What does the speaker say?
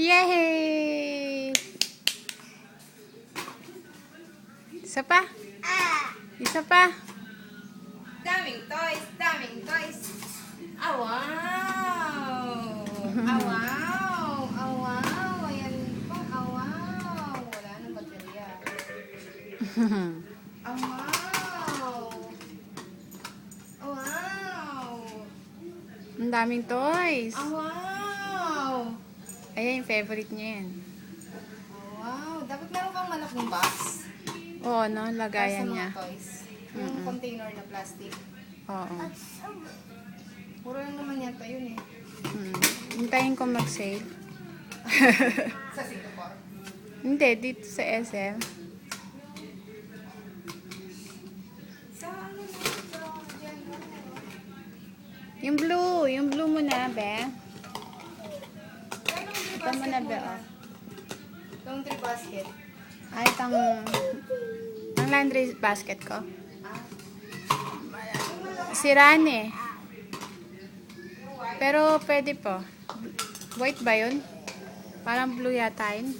Yay! Isa pa? Isa pa? Daming toys, daming toys. Ah, wow! Ah, wow! Ah, wow! Ayan po, ah, wow! Wala nang baterya. Ah, wow! Ah, wow! Ang daming toys. Ah, wow! Ayan yung favorite niya yan. Ah, wow! Dapat meron kang malaking box. Oo, no? Para sa Lagayan mga niya. toys. Yung container na plastic. Oo. Puro lang naman yata yun eh. Hintayin ko mag-sale. Sa Singapore. Hindi, dito sa SM. Sa ano na? Diyan. Yung blue mo na, be. Ito mo na, be, oh. Laundry basket. Ay, ang laundry basket ko. Sira na eh. Pero pwede po. White ba yun? Parang blue yata yun.